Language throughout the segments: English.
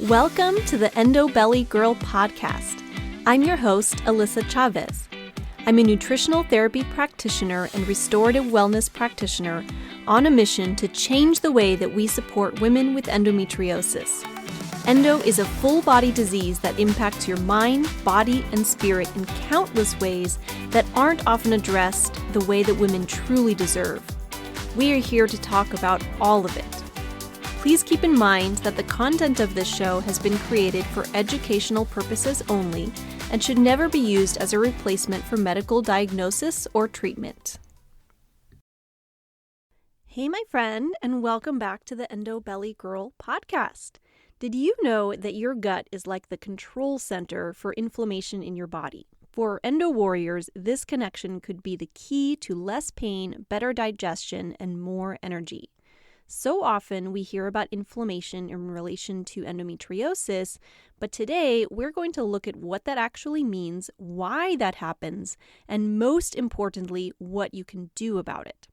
Welcome to the Endo Belly Girl podcast. I'm your host, Alyssa Chavez. I'm a nutritional therapy practitioner and restorative wellness practitioner on a mission to change the way that we support women with endometriosis. Endo is a full-body disease that impacts your mind, body, and spirit in countless ways that aren't often addressed the way that women truly deserve. We are here to talk about all of it. Please keep in mind that the content of this show has been created for educational purposes only and should never be used as a replacement for medical diagnosis or treatment. Hey, my friend, and welcome back to the Endo Belly Girl podcast. Did you know that your gut is like the control center for inflammation in your body? For endo warriors, this connection could be the key to less pain, better digestion, and more energy. So often we hear about inflammation in relation to endometriosis, but today we're going to look at what that actually means, why that happens, and most importantly, what you can do about it.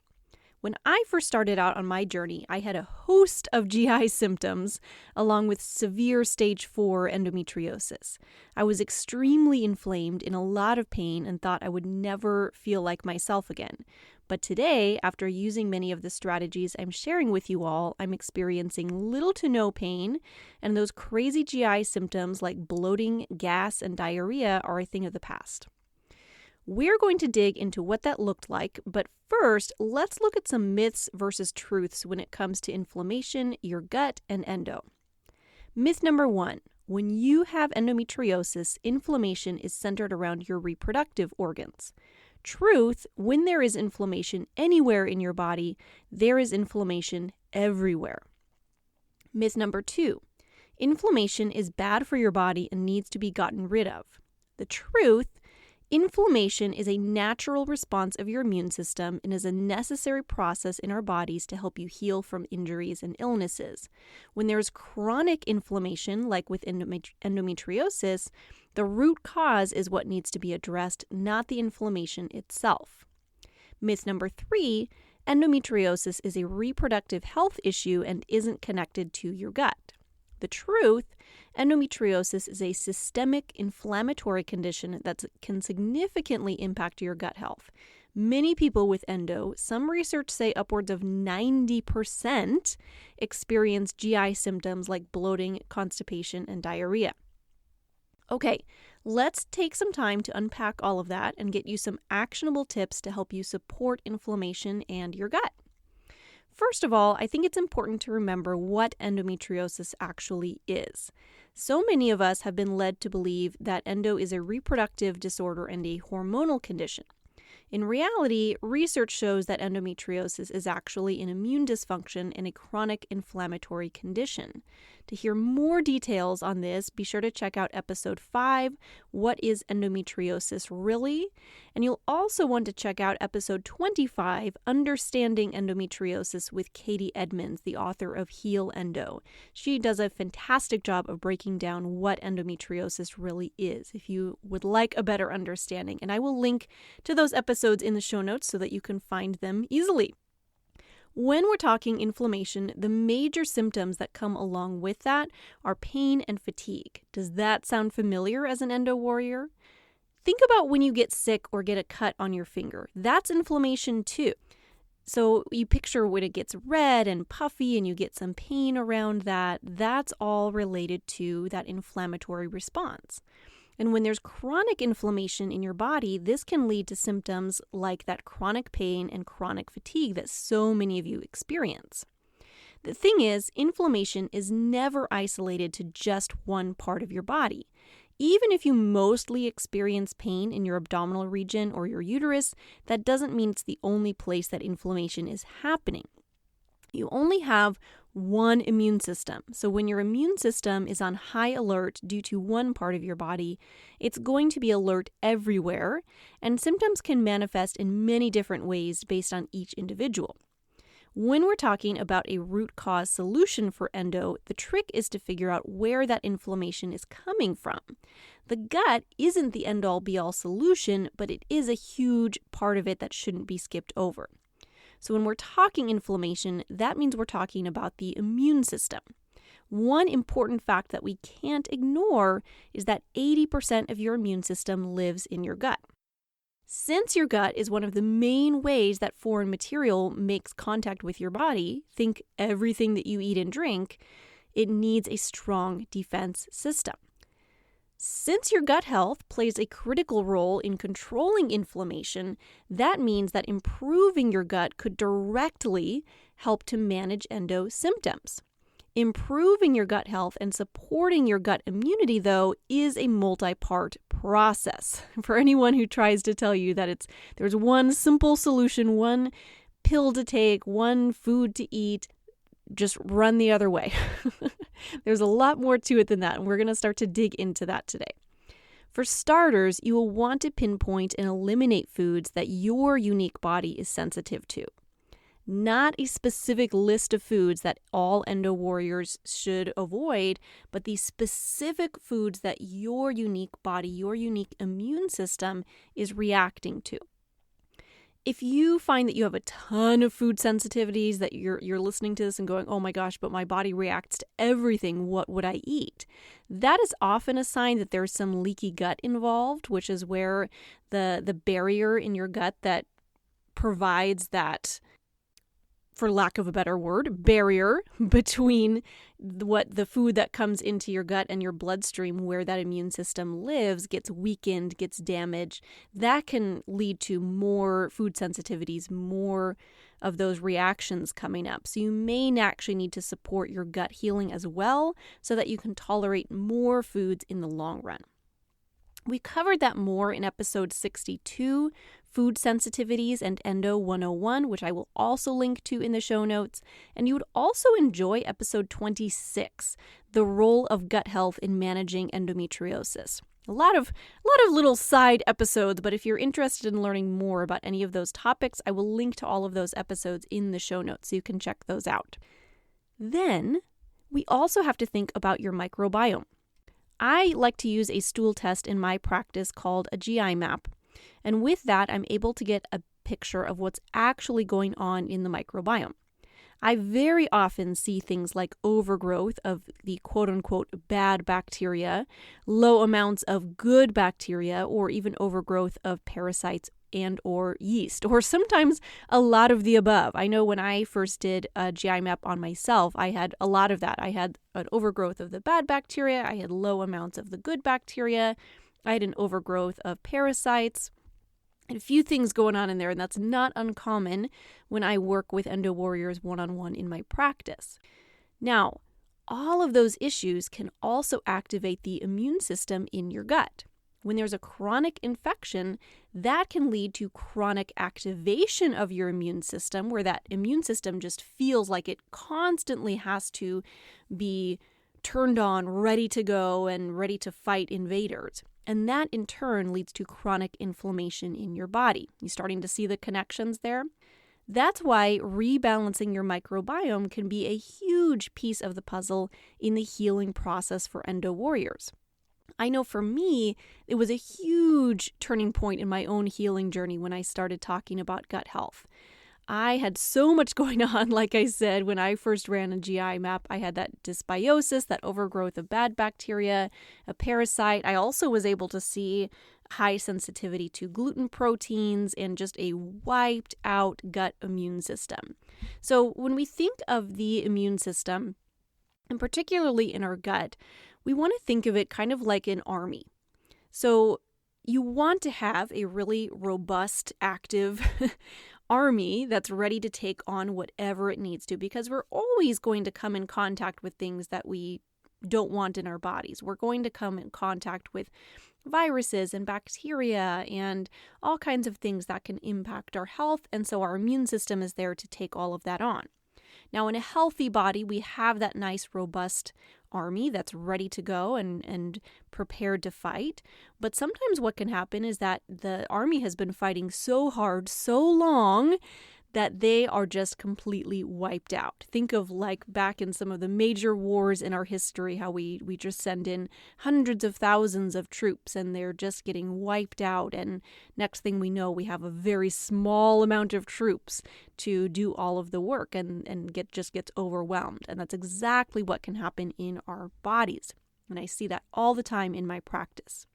When I first started out on my journey, I had a host of GI symptoms along with severe stage 4 endometriosis. I was extremely inflamed, in a lot of pain, and thought I would never feel like myself again. But today, after using many of the strategies I'm sharing with you all, I'm experiencing little to no pain, and those crazy GI symptoms like bloating, gas, and diarrhea are a thing of the past. We're going to dig into what that looked like, but first, let's look at some myths versus truths when it comes to inflammation, your gut, and endo. Myth number 1. When you have endometriosis, inflammation is centered around your reproductive organs. Truth, when there is inflammation anywhere in your body, there is inflammation everywhere. Myth number 2. Inflammation is bad for your body and needs to be gotten rid of. The truth, inflammation is a natural response of your immune system and is a necessary process in our bodies to help you heal from injuries and illnesses. When there's chronic inflammation, like with endometriosis, the root cause is what needs to be addressed, not the inflammation itself. Myth number 3, endometriosis is a reproductive health issue and isn't connected to your gut. The truth, endometriosis is a systemic inflammatory condition that can significantly impact your gut health. Many people with endo, some research say upwards of 90%, experience GI symptoms like bloating, constipation, and diarrhea. Okay, let's take some time to unpack all of that and get you some actionable tips to help you support inflammation and your gut. First of all, I think it's important to remember what endometriosis actually is. So many of us have been led to believe that endo is a reproductive disorder and a hormonal condition. In reality, research shows that endometriosis is actually an immune dysfunction and a chronic inflammatory condition. To hear more details on this, be sure to check out episode 5, What is Endometriosis Really? And you'll also want to check out episode 25, Understanding Endometriosis with Katie Edmonds, the author of Heal Endo. She does a fantastic job of breaking down what endometriosis really is, if you would like a better understanding. And I will link to those episodes in the show notes so that you can find them easily. When we're talking inflammation, the major symptoms that come along with that are pain and fatigue. Does that sound familiar as an endo warrior? Think about when you get sick or get a cut on your finger. That's inflammation too. So you picture when it gets red and puffy and you get some pain around that, that's all related to that inflammatory response. And when there's chronic inflammation in your body, this can lead to symptoms like that chronic pain and chronic fatigue that so many of you experience. The thing is, inflammation is never isolated to just one part of your body. Even if you mostly experience pain in your abdominal region or your uterus, that doesn't mean it's the only place that inflammation is happening. You only have one immune system. So when your immune system is on high alert due to one part of your body, it's going to be alert everywhere, and symptoms can manifest in many different ways based on each individual. When we're talking about a root cause solution for endo, the trick is to figure out where that inflammation is coming from. The gut isn't the end-all be-all solution, but it is a huge part of it that shouldn't be skipped over. So when we're talking inflammation, that means we're talking about the immune system. One important fact that we can't ignore is that 80% of your immune system lives in your gut. Since your gut is one of the main ways that foreign material makes contact with your body, think everything that you eat and drink, it needs a strong defense system. Since your gut health plays a critical role in controlling inflammation, that means that improving your gut could directly help to manage endo symptoms. Improving your gut health and supporting your gut immunity, though, is a multi-part process. For anyone who tries to tell you that there's one simple solution, one pill to take, one food to eat, just run the other way. There's a lot more to it than that, and we're going to start to dig into that today. For starters, you will want to pinpoint and eliminate foods that your unique body is sensitive to. Not a specific list of foods that all endo warriors should avoid, but the specific foods that your unique body, your unique immune system is reacting to. If you find that you have a ton of food sensitivities, that you're listening to this and going, oh my gosh, but my body reacts to everything, what would I eat? That is often a sign that there's some leaky gut involved, which is where the barrier in your gut that provides that, for lack of a better word, barrier between the food that comes into your gut and your bloodstream, where that immune system lives, gets weakened, gets damaged. That can lead to more food sensitivities, more of those reactions coming up. So you may actually need to support your gut healing as well so that you can tolerate more foods in the long run. We covered that more in episode 62, Food Sensitivities and Endo 101, which I will also link to in the show notes. And you would also enjoy episode 26, The Role of Gut Health in Managing Endometriosis. A lot of little side episodes, but if you're interested in learning more about any of those topics, I will link to all of those episodes in the show notes so you can check those out. Then we also have to think about your microbiome. I like to use a stool test in my practice called a GI map. And with that, I'm able to get a picture of what's actually going on in the microbiome. I very often see things like overgrowth of the quote-unquote bad bacteria, low amounts of good bacteria, or even overgrowth of parasites and or yeast, or sometimes a lot of the above. I know when I first did a GI map on myself, I had a lot of that. I had an overgrowth of the bad bacteria, I had low amounts of the good bacteria, I had an overgrowth of parasites, and a few things going on in there, and that's not uncommon when I work with endo warriors one-on-one in my practice. Now, all of those issues can also activate the immune system in your gut. When there's a chronic infection, that can lead to chronic activation of your immune system, where that immune system just feels like it constantly has to be turned on, ready to go, and ready to fight invaders. And that in turn leads to chronic inflammation in your body. You starting to see the connections there? That's why rebalancing your microbiome can be a huge piece of the puzzle in the healing process for endo warriors. I know for me, it was a huge turning point in my own healing journey when I started talking about gut health. I had so much going on, like I said, when I first ran a GI map. I had that dysbiosis, that overgrowth of bad bacteria, a parasite. I also was able to see high sensitivity to gluten proteins and just a wiped out gut immune system. So when we think of the immune system, and particularly in our gut, we want to think of it kind of like an army. So you want to have a really robust, active army that's ready to take on whatever it needs to, because we're always going to come in contact with things that we don't want in our bodies. We're going to come in contact with viruses and bacteria and all kinds of things that can impact our health, and so our immune system is there to take all of that on. Now, in a healthy body, we have that nice, robust army that's ready to go and prepared to fight. But sometimes what can happen is that the army has been fighting so hard, so long, that they are just completely wiped out. Think of like back in some of the major wars in our history, how we just send in hundreds of thousands of troops and they're just getting wiped out. And next thing we know, we have a very small amount of troops to do all of the work and gets overwhelmed. And that's exactly what can happen in our bodies. And I see that all the time in my practice.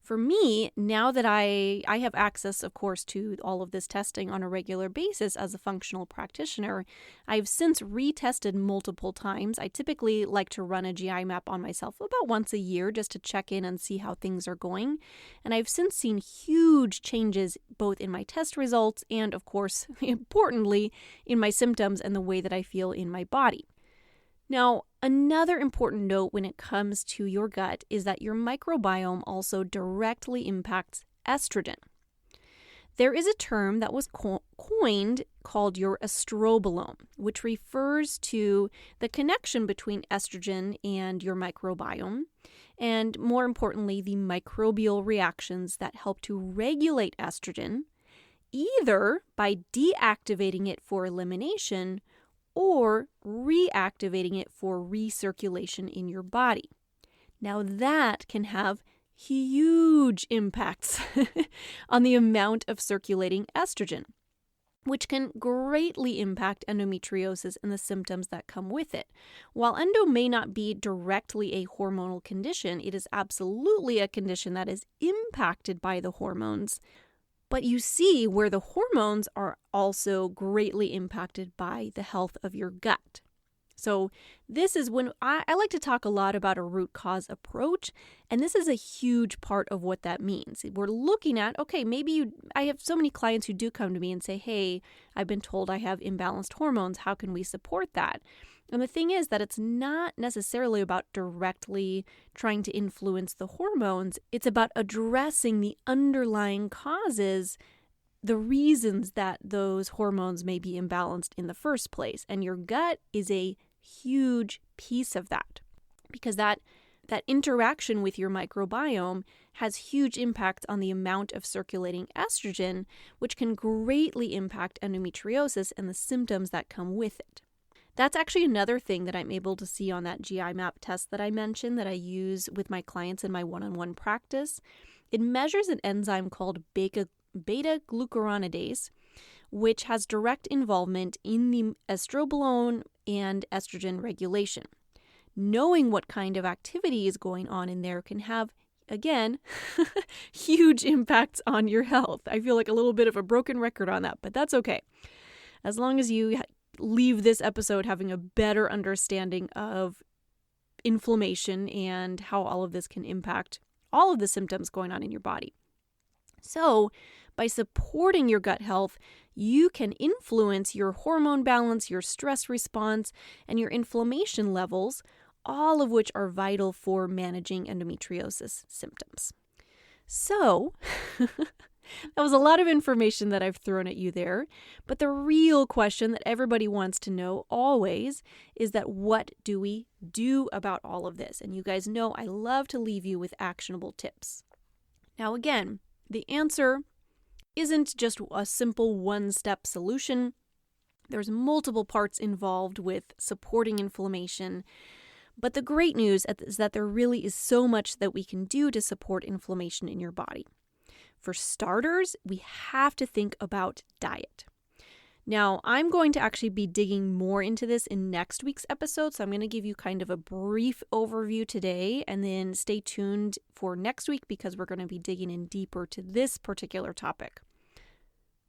For me, now that I have access, of course, to all of this testing on a regular basis as a functional practitioner, I've since retested multiple times. I typically like to run a GI map on myself about once a year just to check in and see how things are going. And I've since seen huge changes both in my test results and, of course, importantly, in my symptoms and the way that I feel in my body. Now, another important note when it comes to your gut is that your microbiome also directly impacts estrogen. There is a term that was coined called your estrobolome, which refers to the connection between estrogen and your microbiome, and more importantly, the microbial reactions that help to regulate estrogen, either by deactivating it for elimination or reactivating it for recirculation in your body. Now that can have huge impacts on the amount of circulating estrogen, which can greatly impact endometriosis and the symptoms that come with it. While endo may not be directly a hormonal condition, it is absolutely a condition that is impacted by the hormones. But you see where the hormones are also greatly impacted by the health of your gut. So this is when I like to talk a lot about a root cause approach, and this is a huge part of what that means. We're looking at, okay, I have so many clients who do come to me and say, hey, I've been told I have imbalanced hormones. How can we support that? And the thing is that it's not necessarily about directly trying to influence the hormones. It's about addressing the underlying causes, the reasons that those hormones may be imbalanced in the first place. And your gut is a huge piece of that, because that interaction with your microbiome has huge impact on the amount of circulating estrogen, which can greatly impact endometriosis and the symptoms that come with it. That's actually another thing that I'm able to see on that GI map test that I mentioned that I use with my clients in my one-on-one practice. It measures an enzyme called beta-glucuronidase, which has direct involvement in the estrobolome and estrogen regulation. Knowing what kind of activity is going on in there can have, again, huge impacts on your health. I feel like a little bit of a broken record on that, but that's okay. As long as you leave this episode having a better understanding of inflammation and how all of this can impact all of the symptoms going on in your body. So, by supporting your gut health, you can influence your hormone balance, your stress response, and your inflammation levels, all of which are vital for managing endometriosis symptoms. So, that was a lot of information that I've thrown at you there, but the real question that everybody wants to know always is that what do we do about all of this? And you guys know I love to leave you with actionable tips. Now again, the answer isn't just a simple one-step solution. There's multiple parts involved with supporting inflammation. But the great news is that there really is so much that we can do to support inflammation in your body. For starters, we have to think about diet. Now, I'm going to actually be digging more into this in next week's episode, so I'm going to give you kind of a brief overview today, and then stay tuned for next week because we're going to be digging in deeper to this particular topic.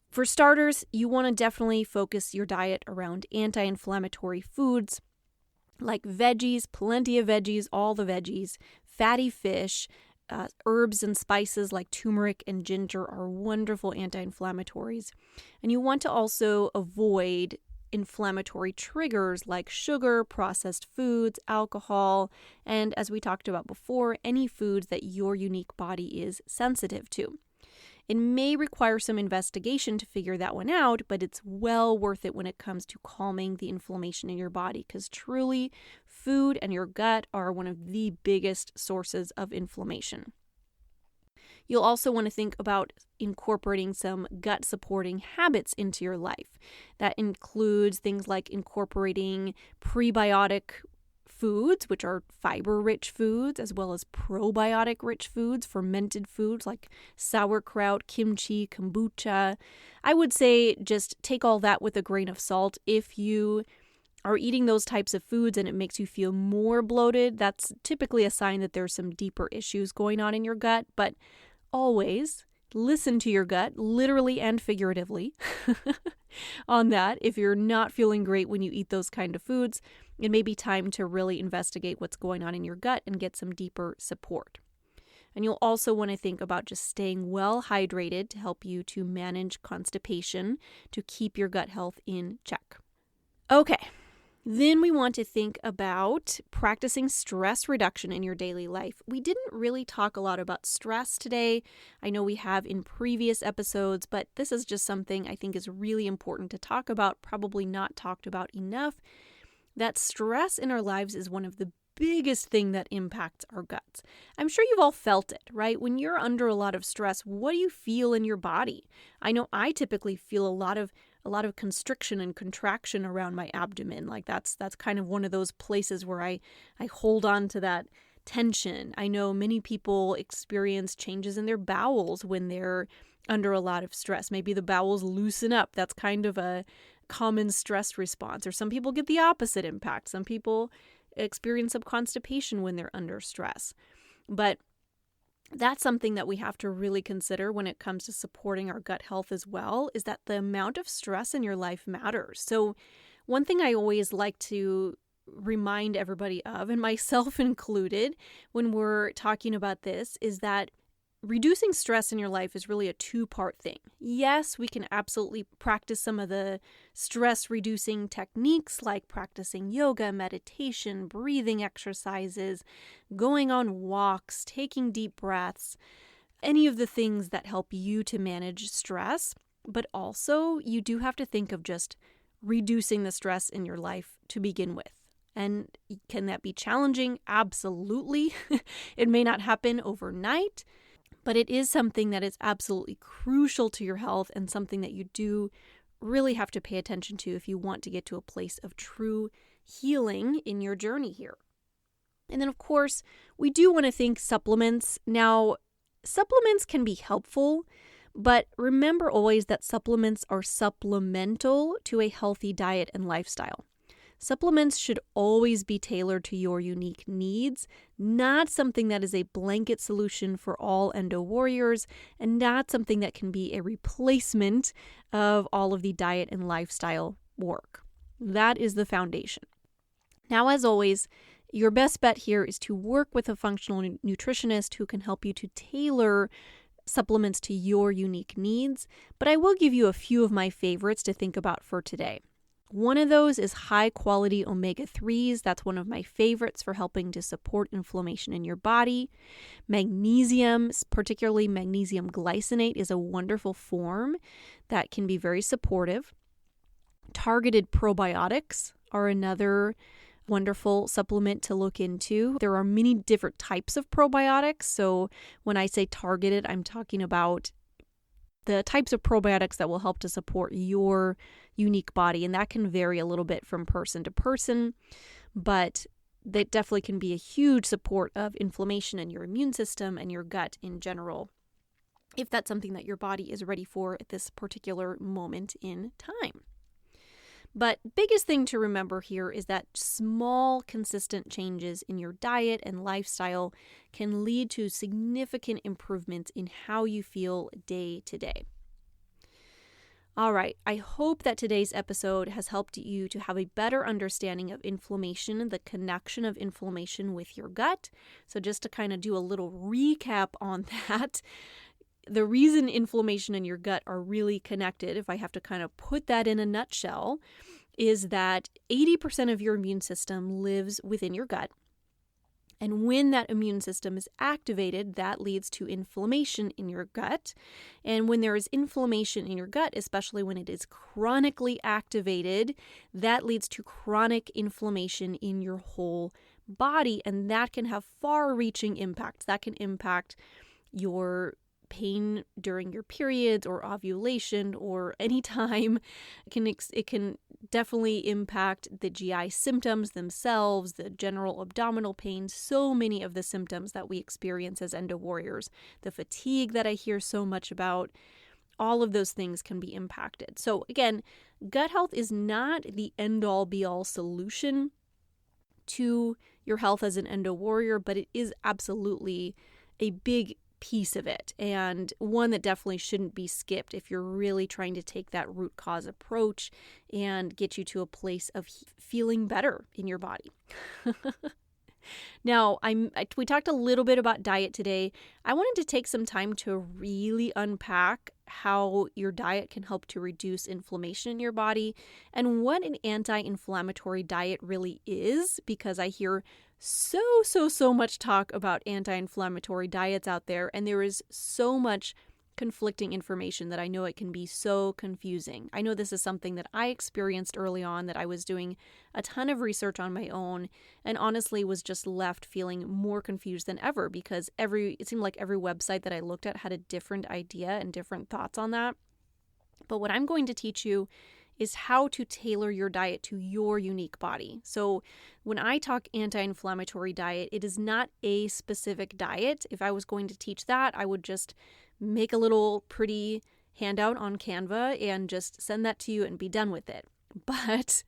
For starters, you want to definitely focus your diet around anti-inflammatory foods like veggies, plenty of veggies, all the veggies, fatty fish, herbs and spices like turmeric and ginger are wonderful anti-inflammatories. And you want to also avoid inflammatory triggers like sugar, processed foods, alcohol, and as we talked about before, any foods that your unique body is sensitive to. It may require some investigation to figure that one out, but it's well worth it when it comes to calming the inflammation in your body, because truly, food and your gut are one of the biggest sources of inflammation. You'll also want to think about incorporating some gut supporting habits into your life. That includes things like incorporating prebiotic foods, which are fiber-rich foods, as well as probiotic-rich foods, fermented foods like sauerkraut, kimchi, kombucha. I would say just take all that with a grain of salt. If you are eating those types of foods and it makes you feel more bloated, that's typically a sign that there's some deeper issues going on in your gut. But always listen to your gut, literally and figuratively, on that. If you're not feeling great when you eat those kind of foods, it may be time to really investigate what's going on in your gut and get some deeper support. And you'll also want to think about just staying well hydrated to help you to manage constipation, to keep your gut health in check. Okay. Then we want to think about practicing stress reduction in your daily life. We didn't really talk a lot about stress today. I know we have in previous episodes, but this is just something I think is really important to talk about, probably not talked about enough. That stress in our lives is one of the biggest thing that impacts our guts. I'm sure you've all felt it, right? When you're under a lot of stress, what do you feel in your body? I know I typically feel a lot of constriction and contraction around my abdomen. Like that's kind of one of those places where I hold on to that tension. I know many people experience changes in their bowels when they're under a lot of stress. Maybe the bowels loosen up. That's kind of a common stress response. Or some people get the opposite impact. Some people experience some constipation when they're under stress. But that's something that we have to really consider when it comes to supporting our gut health as well, is that the amount of stress in your life matters. So one thing I always like to remind everybody of, and myself included, when we're talking about this, is that reducing stress in your life is really a two-part thing. Yes, we can absolutely practice some of the stress-reducing techniques like practicing yoga, meditation, breathing exercises, going on walks, taking deep breaths, any of the things that help you to manage stress. But also, you do have to think of just reducing the stress in your life to begin with. And can that be challenging? Absolutely. It may not happen overnight, but it is something that is absolutely crucial to your health and something that you do really have to pay attention to if you want to get to a place of true healing in your journey here. And then, of course, we do want to think supplements. Now, supplements can be helpful, but remember always that supplements are supplemental to a healthy diet and lifestyle. Supplements should always be tailored to your unique needs, not something that is a blanket solution for all endo warriors, and not something that can be a replacement of all of the diet and lifestyle work. That is the foundation. Now, as always, your best bet here is to work with a functional nutritionist who can help you to tailor supplements to your unique needs, but I will give you a few of my favorites to think about for today. One of those is high-quality omega-3s. That's one of my favorites for helping to support inflammation in your body. Magnesium, particularly magnesium glycinate, is a wonderful form that can be very supportive. Targeted probiotics are another wonderful supplement to look into. There are many different types of probiotics. So when I say targeted, I'm talking about the types of probiotics that will help to support your unique body. And that can vary a little bit from person to person, but that definitely can be a huge support of inflammation in your immune system and your gut in general, if that's something that your body is ready for at this particular moment in time. But biggest thing to remember here is that small, consistent changes in your diet and lifestyle can lead to significant improvements in how you feel day to day. All right, I hope that today's episode has helped you to have a better understanding of inflammation, the connection of inflammation with your gut. So just to kind of do a little recap on that, the reason inflammation and your gut are really connected, if I have to kind of put that in a nutshell, is that 80% of your immune system lives within your gut. And when that immune system is activated, that leads to inflammation in your gut. And when there is inflammation in your gut, especially when it is chronically activated, that leads to chronic inflammation in your whole body. And that can have far-reaching impacts. That can impact your pain during your periods or ovulation or any time. It can definitely impact the GI symptoms themselves, the general abdominal pain, so many of the symptoms that we experience as endo warriors, the fatigue that I hear so much about. All of those things can be impacted. So again, gut health is not the end-all be-all solution to your health as an endo warrior, but it is absolutely a big piece of it, and one that definitely shouldn't be skipped if you're really trying to take that root cause approach and get you to a place of feeling better in your body. Now, we talked a little bit about diet today. I wanted to take some time to really unpack how your diet can help to reduce inflammation in your body and what an anti-inflammatory diet really is, because I hear so much talk about anti-inflammatory diets out there, and there is so much conflicting information that I know it can be so confusing. I know this is something that I experienced early on, that I was doing a ton of research on my own and honestly was just left feeling more confused than ever, because it seemed like every website that I looked at had a different idea and different thoughts on that. But what I'm going to teach you is how to tailor your diet to your unique body. So when I talk anti-inflammatory diet, it is not a specific diet. If I was going to teach that, I would just make a little pretty handout on Canva and just send that to you and be done with it. But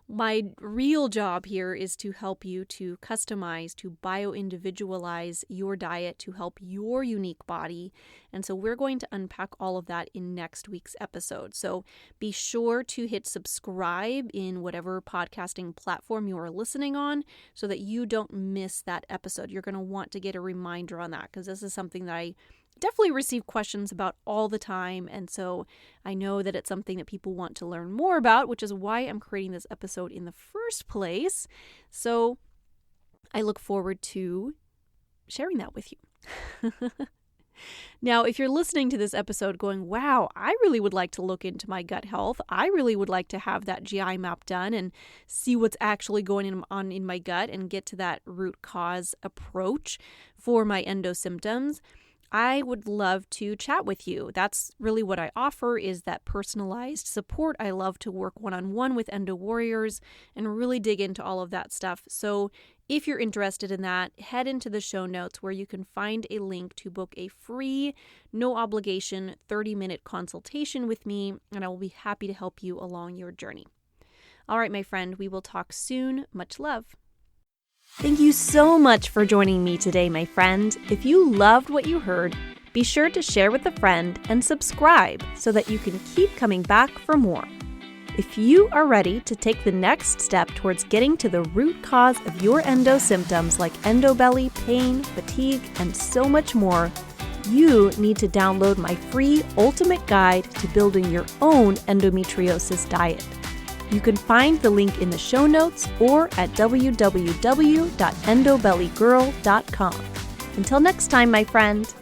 my real job here is to help you to customize, to bio-individualize your diet to help your unique body. And so we're going to unpack all of that in next week's episode. So be sure to hit subscribe in whatever podcasting platform you are listening on so that you don't miss that episode. You're going to want to get a reminder on that, because this is something that I definitely receive questions about all the time. And so I know that it's something that people want to learn more about, which is why I'm creating this episode in the first place. So I look forward to sharing that with you. Now, if you're listening to this episode going, wow, I really would like to look into my gut health. I really would like to have that GI map done and see what's actually going on in my gut and get to that root cause approach for my endo symptoms, I would love to chat with you. That's really what I offer, is that personalized support. I love to work one-on-one with endo warriors and really dig into all of that stuff. So if you're interested in that, head into the show notes where you can find a link to book a free, no obligation 30-minute consultation with me, and I will be happy to help you along your journey. All right, my friend, we will talk soon. Much love. Thank you so much for joining me today, my friend. If you loved what you heard, be sure to share with a friend and subscribe so that you can keep coming back for more. If you are ready to take the next step towards getting to the root cause of your endo symptoms like endo belly, pain, fatigue, and so much more, you need to download my free ultimate guide to building your own endometriosis diet. You can find the link in the show notes or at www.endobellygirl.com. Until next time, my friend.